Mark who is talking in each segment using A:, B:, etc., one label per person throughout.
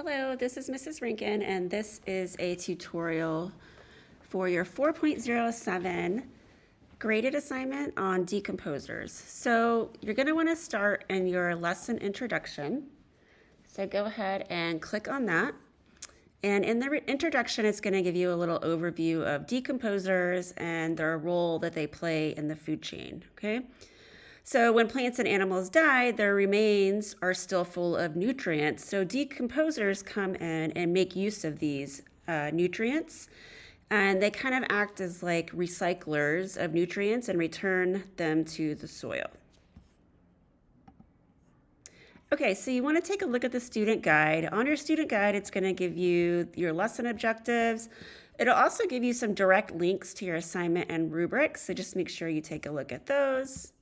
A: Hello, this is Mrs. Rankin, and this is a tutorial for your 4.07 graded assignment on decomposers. So you're going to want to start in your lesson introduction. So go ahead and click on that. And in the introduction, it's going to give you a little overview of decomposers and their role that they play in the food chain, okay? So when plants and animals die, their remains are still full of nutrients. So decomposers come in and make use of these nutrients. And they kind of act as like recyclers of nutrients and return them to the soil. Okay, so you want to take a look at the student guide. On your student guide, it's going to give you your lesson objectives. It'll also give you some direct links to your assignment and rubrics. So just make sure you take a look at those.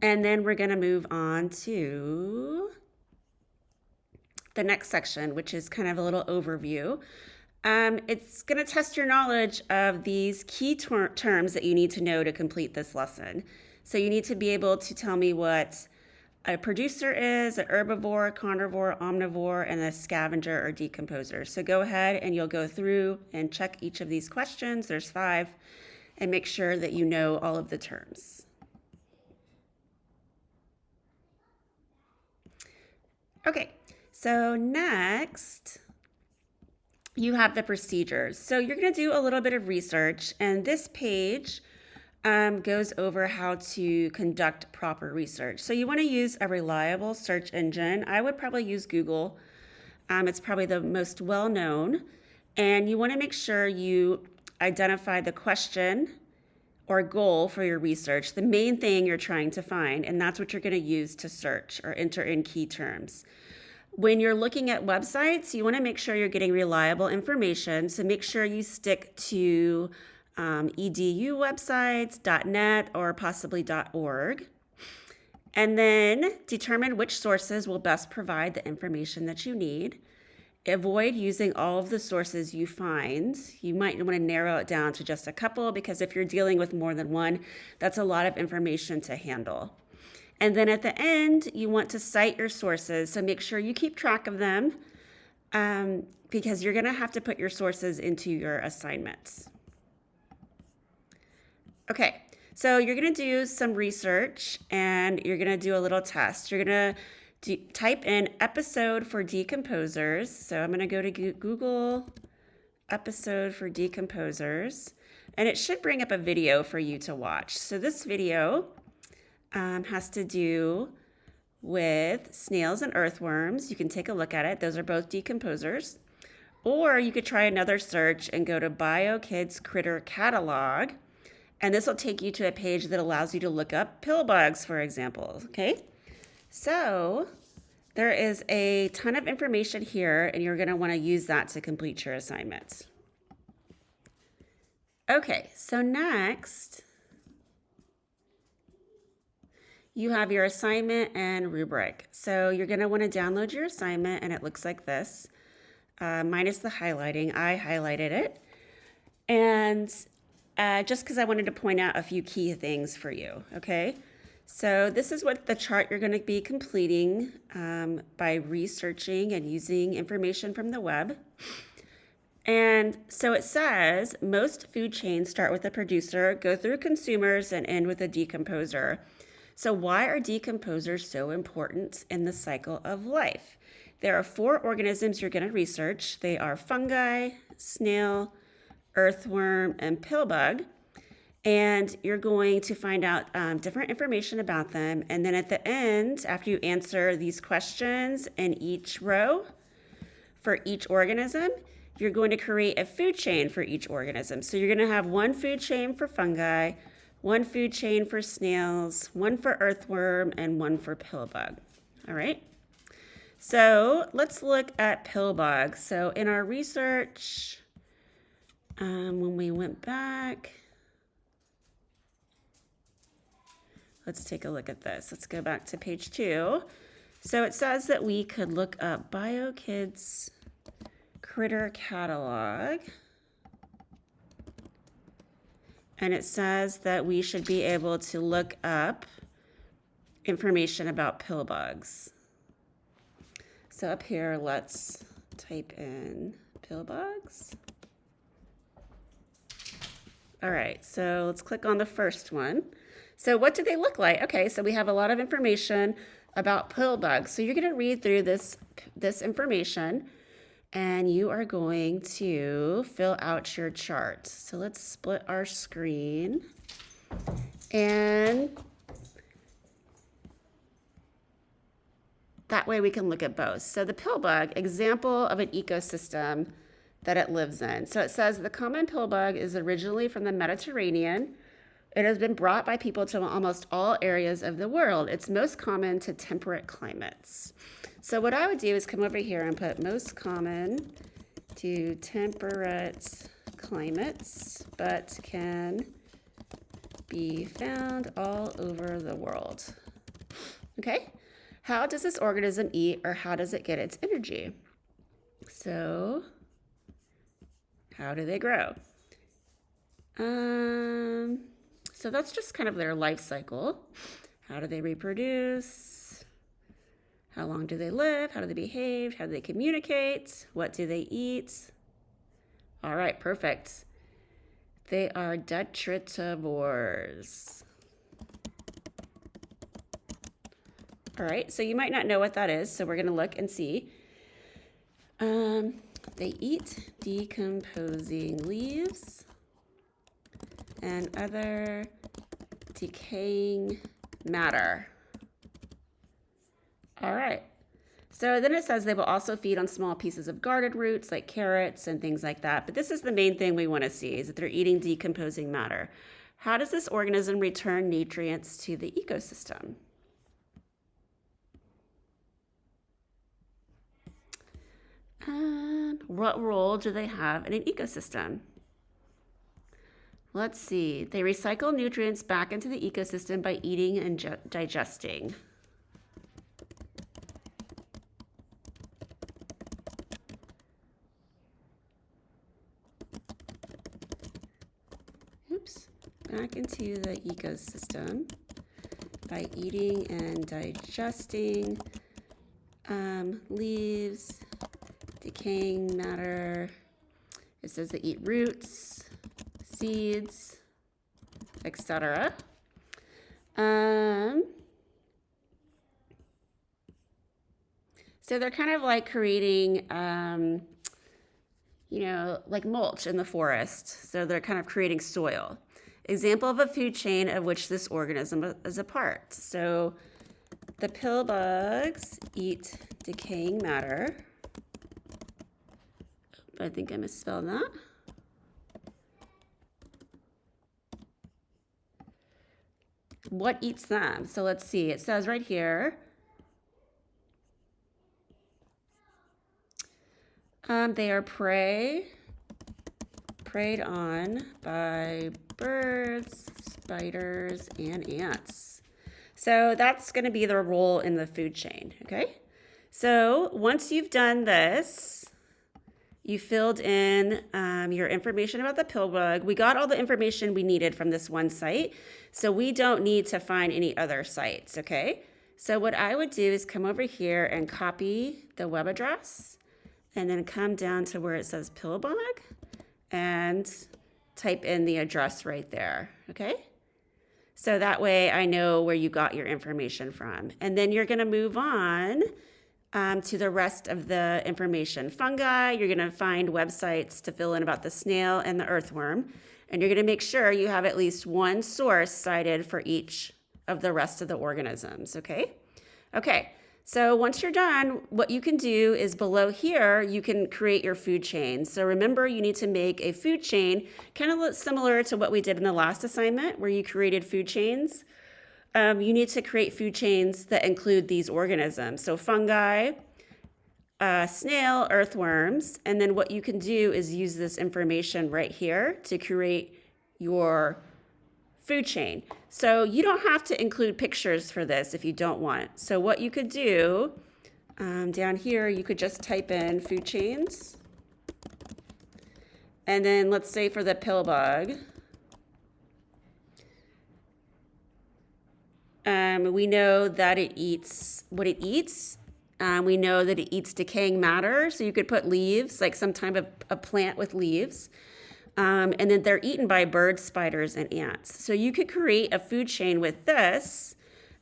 A: And then we're going to move on to the next section, which is kind of a little overview. It's going to test your knowledge of these key terms that you need to know to complete this lesson. So you need to be able to tell me what a producer is, an herbivore, carnivore, omnivore, and a scavenger or decomposer. So go ahead and you'll go through and check each of these questions. There's 5, and make sure that you know all of the terms. Okay, so next you have the procedures. So you're going to do a little bit of research, and this page goes over how to conduct proper research. So you want to use a reliable search engine. I would probably use Google. It's probably the most well-known, and you want to make sure you identify the question or goal for your research, the main thing you're trying to find, and that's what you're going to use to search or enter in key terms. When you're looking at websites, you want to make sure you're getting reliable information, so make sure you stick to edu websites, .net, or possibly .org. And then determine which sources will best provide the information that you need. Avoid using all of the sources you find. You might want to narrow it down to just a couple, because if you're dealing with more than one, that's a lot of information to handle. And then at the end, you want to cite your sources. So make sure you keep track of them because you're going to have to put your sources into your assignments. Okay, so you're going to do some research and you're going to do a little test. You're going to type in episode for decomposers. So I'm going to go to Google episode for decomposers, and it should bring up a video for you to watch. So this video has to do with snails and earthworms. You can take a look at it. Those are both decomposers. Or you could try another search and go to BioKids Critter Catalog, and this will take you to a page that allows you to look up pill bugs, for example. Okay. So there is a ton of information here, and you're going to want to use that to complete your assignment. Okay, so next you have your assignment and rubric. So you're going to want to download your assignment, and it looks like this, minus the highlighting. I highlighted it, and just because I wanted to point out a few key things for you, okay? So this is what the chart you're going to be completing by researching and using information from the web. And so it says most food chains start with a producer, go through consumers, and end with a decomposer. So why are decomposers so important in the cycle of life? There are 4 organisms you're going to research. They are fungi, snail, earthworm, and pillbug. And you're going to find out different information about them. And then at the end, after you answer these questions in each row for each organism, you're going to create a food chain for each organism. So you're going to have one food chain for fungi, one food chain for snails, one for earthworm, and one for pillbug. All right. So let's look at pillbug. So in our research, when we went back, let's take a look at this. Let's go back to page 2. So it says that we could look up BioKids Critter Catalog. And it says that we should be able to look up information about pill bugs. So up here, let's type in pill bugs. All right, so let's click on the first one. So what do they look like? Okay, so we have a lot of information about pill bugs. So you're going to read through this information, and you are going to fill out your chart. So let's split our screen, and that way we can look at both. So the pill bug, example of an ecosystem that it lives in. So it says the common pill bug is originally from the Mediterranean. It has been brought by people to almost all areas of the world. It's most common to temperate climates. So what I would do is come over here and put most common to temperate climates, but can be found all over the world. Okay, how does this organism eat, or how does it get its energy? So how do they grow? So that's just kind of their life cycle. How do they reproduce? How long do they live? How do they behave? How do they communicate? What do they eat? All right, perfect. They are detritivores. All right, so you might not know what that is, so we're gonna look and see. They eat decomposing leaves and other decaying matter. All right. So then it says they will also feed on small pieces of garden roots like carrots and things like that. But this is the main thing we want to see, is that they're eating decomposing matter. How does this organism return nutrients to the ecosystem? What role do they have in an ecosystem? Let's see. They recycle nutrients back into the ecosystem by eating and digesting. Oops. Back into the ecosystem by eating and digesting leaves, decaying matter. It says they eat roots, seeds, etc. So they're kind of like creating, like mulch in the forest. So they're kind of creating soil. Example of a food chain of which this organism is a part. So the pill bugs eat decaying matter. I think I misspelled that. What eats them? So let's see. It says right here, they are preyed on by birds, spiders, and ants. So that's going to be their role in the food chain, okay? So once you've done this, you filled in your information about the pill bug. We got all the information we needed from this one site, so we don't need to find any other sites, okay? So what I would do is come over here and copy the web address, and then come down to where it says pill bug and type in the address right there, okay? So that way I know where you got your information from. And then you're gonna move on to the rest of the information. Fungi, you're gonna find websites to fill in about the snail and the earthworm, and you're gonna make sure you have at least one source cited for each of the rest of the organisms, okay? Okay, so once you're done, what you can do is below here, you can create your food chain. So remember, you need to make a food chain, kind of similar to what we did in the last assignment where you created food chains. You need to create food chains that include these organisms. So fungi, snail, earthworms, and then what you can do is use this information right here to create your food chain. So you don't have to include pictures for this if you don't want. So what you could do, down here, you could just type in food chains. And then let's say for the pill bug, we know that it eats, what it eats We know that it eats decaying matter, so you could put leaves, like some type of a plant with leaves. And then they're eaten by birds, spiders, and ants. So you could create a food chain with this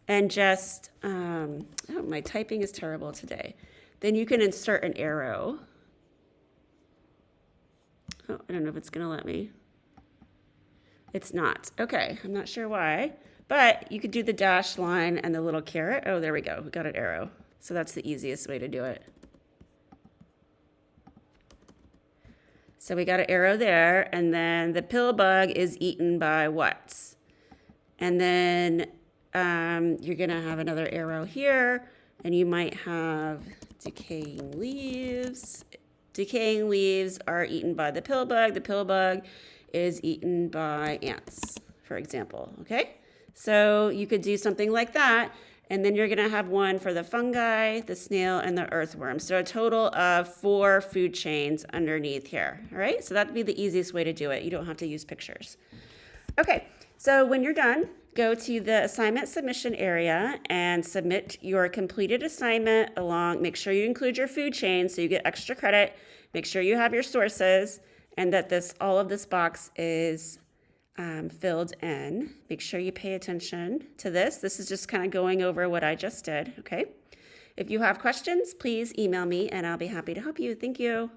A: and just, oh, my typing is terrible today. Then you can insert an arrow. Oh, I don't know if it's going to let me. It's not. Okay, I'm not sure why. But you could do the dashed line and the little caret. Oh, there we go. We got an arrow. So that's the easiest way to do it. So we got an arrow there, and then the pill bug is eaten by what? And then you're gonna have another arrow here, and you might have decaying leaves. Decaying leaves are eaten by the pill bug. The pill bug is eaten by ants, for example, okay? So you could do something like that, and then you're gonna have one for the fungi, the snail, and the earthworm. So a total of 4 food chains underneath here, all right? So that'd be the easiest way to do it. You don't have to use pictures. Okay, so when you're done, go to the assignment submission area and submit your completed assignment along. Make sure you include your food chain so you get extra credit. Make sure you have your sources and that all of this box is filled in. Make sure you pay attention to this. This is just kind of going over what I just did, okay? If you have questions, please email me and I'll be happy to help you. Thank you.